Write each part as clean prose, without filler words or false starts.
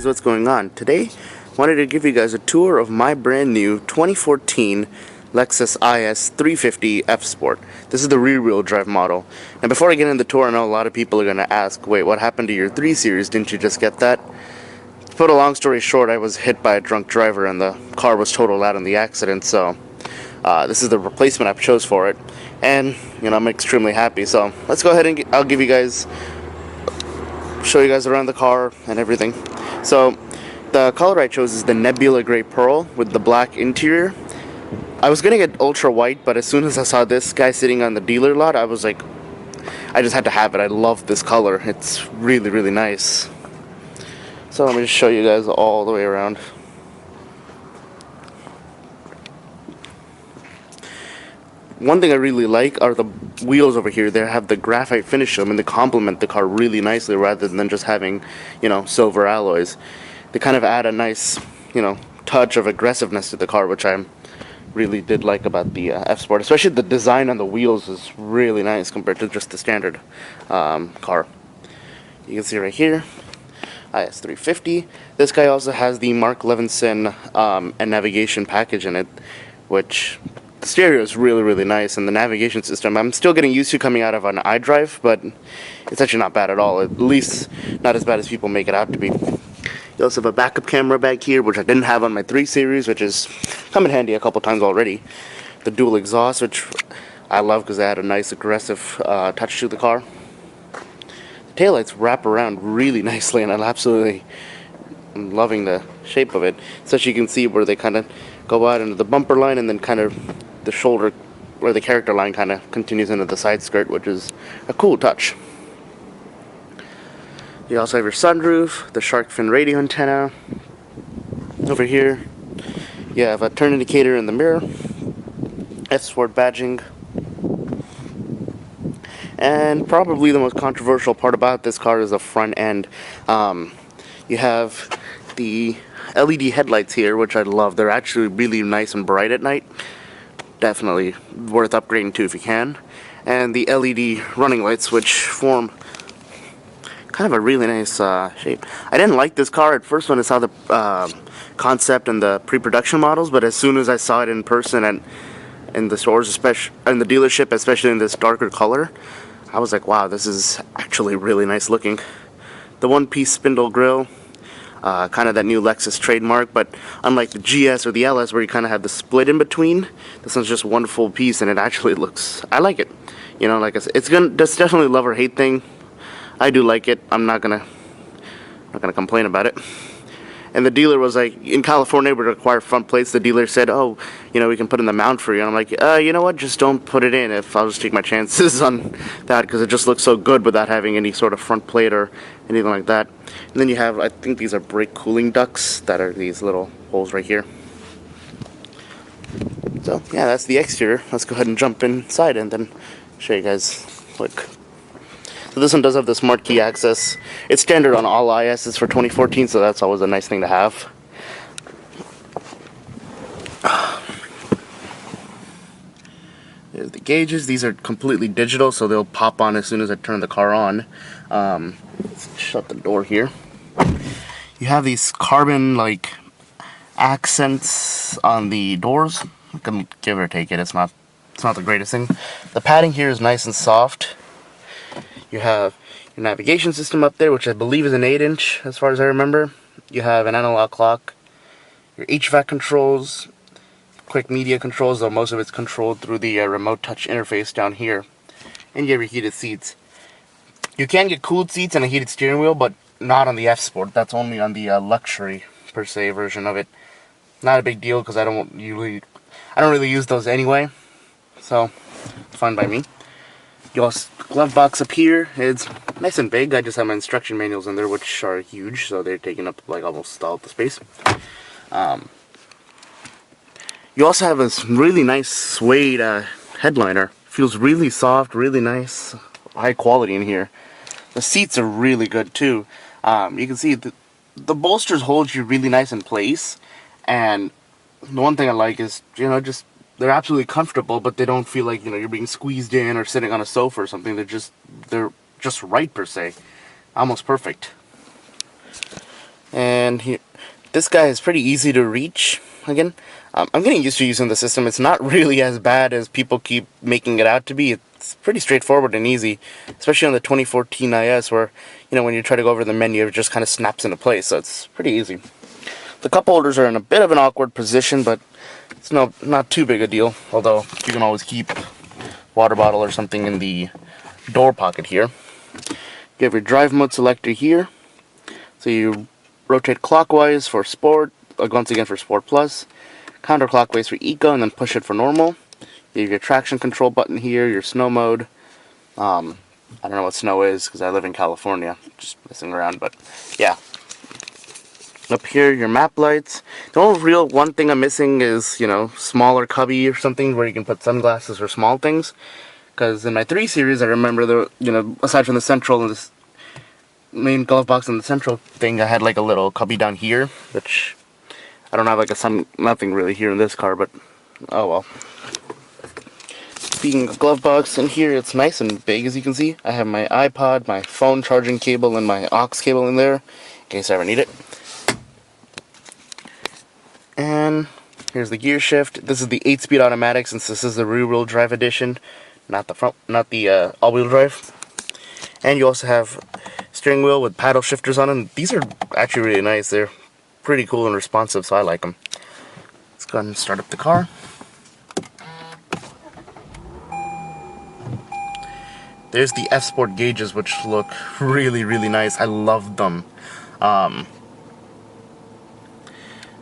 guys, what's going on? Today, I wanted to give you guys a tour of my brand new 2014 Lexus IS350 F Sport. This is the rear-wheel drive model. And before I get into the tour, I know a lot of people are going to ask, wait, what happened to your 3 Series? Didn't you just get that? To put a long story short, I was hit by a drunk driver and the car was totaled out in the accident, so this is the replacement I chose for it. And, you know, I'm extremely happy. So let's go ahead and I'll give you guys, show you guys around the car and everything. So the color I chose is the Nebula Gray Pearl with the black interior. I was gonna get ultra white, but as soon as I saw this guy sitting on the dealer lot, I was like, I just had to have it. I love this color. It's really, really nice. So let me just show you guys all the way around. One thing I really like are the wheels over here. They have the graphite finish to them, and they complement the car really nicely rather than just having, you know, silver alloys. They kind of add a nice, you know, touch of aggressiveness to the car, which I really did like about the F Sport. Especially the design on the wheels is really nice compared to just the standard car. You can see right here, IS350. This guy also has the Mark Levinson and navigation package in it, which the stereo is really, really nice, and the navigation system I'm still getting used to coming out of an iDrive, but it's actually not bad at all. At least not as bad as people make it out to be. You also have a backup camera back here, which I didn't have on my 3 Series, which has come in handy a couple times already. The dual exhaust, which I love because they add a nice aggressive touch to the car. The taillights wrap around really nicely, and I'm absolutely loving the shape of it. Especially you can see where they kind of go out into the bumper line, and then kind of the shoulder or the character line kind of continues into the side skirt, which is a cool touch. You also have your sunroof, the shark fin radio antenna. Over here, you have a turn indicator in the mirror, F Sport badging, and probably the most controversial part about this car is the front end. You have the LED headlights here, which I love. They're actually really nice and bright at night. Definitely worth upgrading to if you can. And the LED running lights, which form kind of a really nice shape. I didn't like this car at first when I saw the concept and the pre-production models, but as soon as I saw it in person and in the stores, especially in the dealership, especially in this darker color, I was like, wow, this is actually really nice looking. The one-piece spindle grille, kind of that new Lexus trademark, but unlike the GS or the LS where you kind of have the split in between, this one's just one full piece, and it actually looks, I like it. You know, like I said, it's definitely a love or hate thing. I do like it. I'm not gonna complain about it. And the dealer was like, in California, we require front plates. The dealer said, oh, you know, we can put in the mount for you. And I'm like, you know what, just don't put it in. If I'll just take my chances on that, because it just looks so good without having any sort of front plate or anything like that. And then you have, I think these are brake cooling ducts that are these little holes right here. So yeah, that's the exterior. Let's go ahead and jump inside and then show you guys quick. So this one does have the smart key access. It's standard on all ISs for 2014, so that's always a nice thing to have. There's the gauges. These are completely digital, so they'll pop on as soon as I turn the car on. Let's shut the door here. You have these carbon like accents on the doors. You can give or take it. It's not the greatest thing. The padding here is nice and soft. You have your navigation system up there, which I believe is an 8-inch as far as I remember. You have an analog clock, your HVAC controls, quick media controls, though most of it's controlled through the remote touch interface down here. And you have your heated seats. You can get cooled seats and a heated steering wheel, but not on the F Sport. That's only on the luxury per se version of it. Not a big deal because I don't really use those anyway, so it's fine by me. Your glove box up here, it's nice and big. I just have my instruction manuals in there, which are huge, so they're taking up like almost all the space. You also have this really nice suede headliner. Feels really soft, really nice, high quality in here. The seats are really good too. You can see the bolsters hold you really nice in place, and the one thing I like is, you know, just they're absolutely comfortable, but they don't feel like, you know, you're being squeezed in or sitting on a sofa or something. They're just right per se, almost perfect. And here, this guy is pretty easy to reach. Again, I'm getting used to using the system. It's not really as bad as people keep making it out to be. It's pretty straightforward and easy, especially on the 2014 IS, where when you try to go over the menu, it just kind of snaps into place. So it's pretty easy. The cup holders are in a bit of an awkward position, but it's not too big a deal. Although you can always keep water bottle or something in the door pocket here. You have your drive mode selector here, so you rotate clockwise for sport, once again for sport plus, counterclockwise for eco, and then push it for normal. You have your traction control button here, your snow mode. I don't know what snow is because I live in California, just messing around, but yeah. Up here, your map lights. The only real one thing I'm missing is, smaller cubby or something where you can put sunglasses or small things. Because in my 3 Series, I remember aside from the central and this main glove box and the central thing, I had like a little cubby down here, which I don't have like nothing really here in this car, but oh well. Speaking of glove box, in here it's nice and big, as you can see. I have my iPod, my phone charging cable, and my aux cable in there, in case I ever need it. And here's the gear shift. This is the 8-speed automatic, since this is the rear-wheel drive edition, not the all-wheel drive. And you also have steering wheel with paddle shifters on them. These are actually really nice. They're pretty cool and responsive, so I like them. Let's go ahead and start up the car. There's the F-Sport gauges, which look really, really nice. I love them.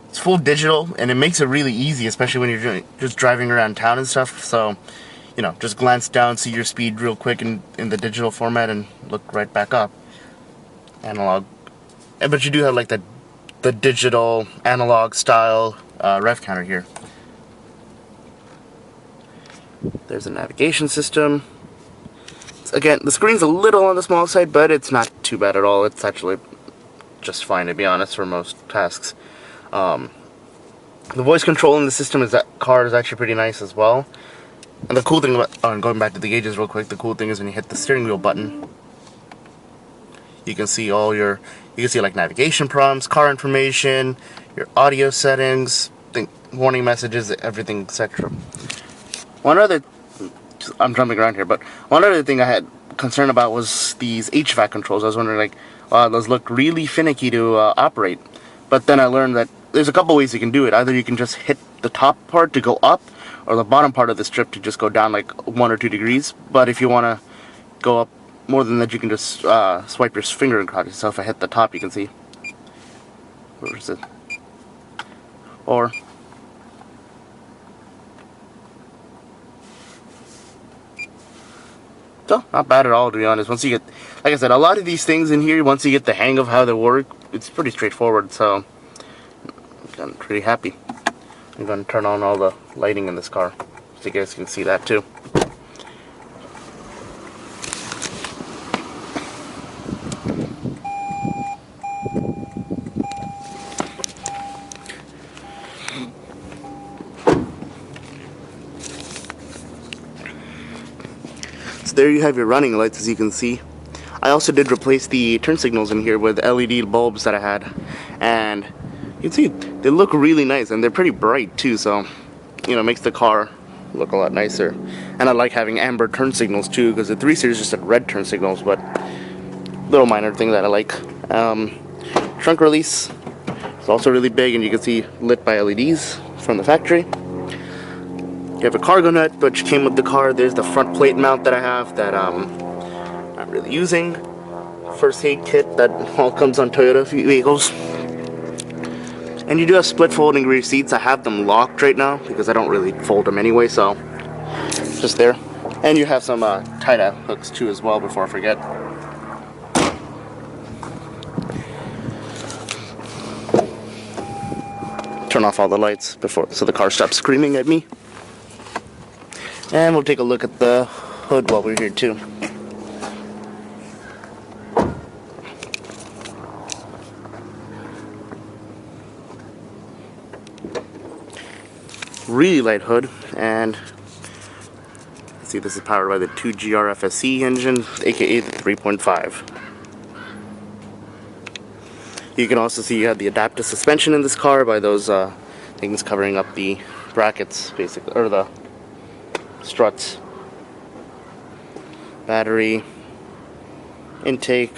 It's full digital, and it makes it really easy, especially when you're just driving around town and stuff. So, just glance down, see your speed real quick in the digital format, and look right back up. Analog. But you do have like the digital analog style rev counter here. There's a navigation system. Again, the screen's a little on the small side, but it's not too bad at all. It's actually just fine, to be honest, for most tasks. The voice control in the system car is actually pretty nice as well. And the cool thing about, going back to the gauges real quick, the cool thing is when you hit the steering wheel button, you can see like navigation prompts, car information, your audio settings, warning messages, everything, etc. I'm jumping around here, but one other thing I had concern about was these HVAC controls. I was wondering, like, wow, those look really finicky to operate. But then I learned that there's a couple ways you can do it. Either you can just hit the top part to go up, or the bottom part of the strip to just go down like 1 or 2 degrees. But if you want to go up more than that, you can just swipe your finger across it. So if I hit the top, you can see. Where is it? Or so, not bad at all, to be honest. Once you get, like I said, a lot of these things in here, once you get the hang of how they work, it's pretty straightforward, so I'm pretty happy. I'm going to turn on all the lighting in this car, so you guys can see that too. So there you have your running lights, as you can see. I also did replace the turn signals in here with LED bulbs that I had, and you can see they look really nice, and they're pretty bright too, so makes the car look a lot nicer. And I like having amber turn signals too, because the 3 Series just had red turn signals, but little minor thing that I like. Trunk release is also really big, and you can see lit by LEDs from the factory. You have a cargo net, which came with the car. There's the front plate mount that I have that I'm not really using. First aid kit that all comes on Toyota vehicles. And you do have split folding rear seats. I have them locked right now because I don't really fold them anyway, so just there. And you have some tie-dye hooks too as well, before I forget. Turn off all the lights so the car stops screaming at me. And we'll take a look at the hood while we're here too. Really light hood, and see, this is powered by the 2GR FSE engine, aka the 3.5. You can also see you have the adaptive suspension in this car by those things covering up the brackets, basically, or the struts. Battery, intake,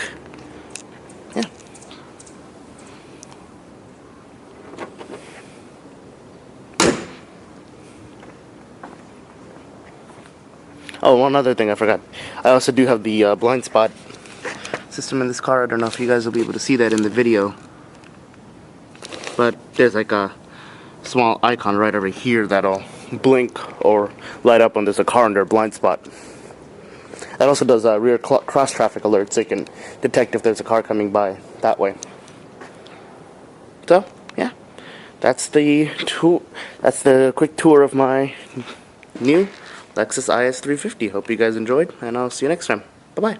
yeah. Oh, one other thing I forgot. I also do have the blind spot system in this car. I don't know if you guys will be able to see that in the video, but there's like a small icon right over here that'll blink or light up when there's a car under a blind spot. That also does rear cross traffic alerts. It can detect if there's a car coming by that way. So yeah, that's the quick tour of my new Lexus IS350. Hope you guys enjoyed, and I'll see you next time. Bye bye.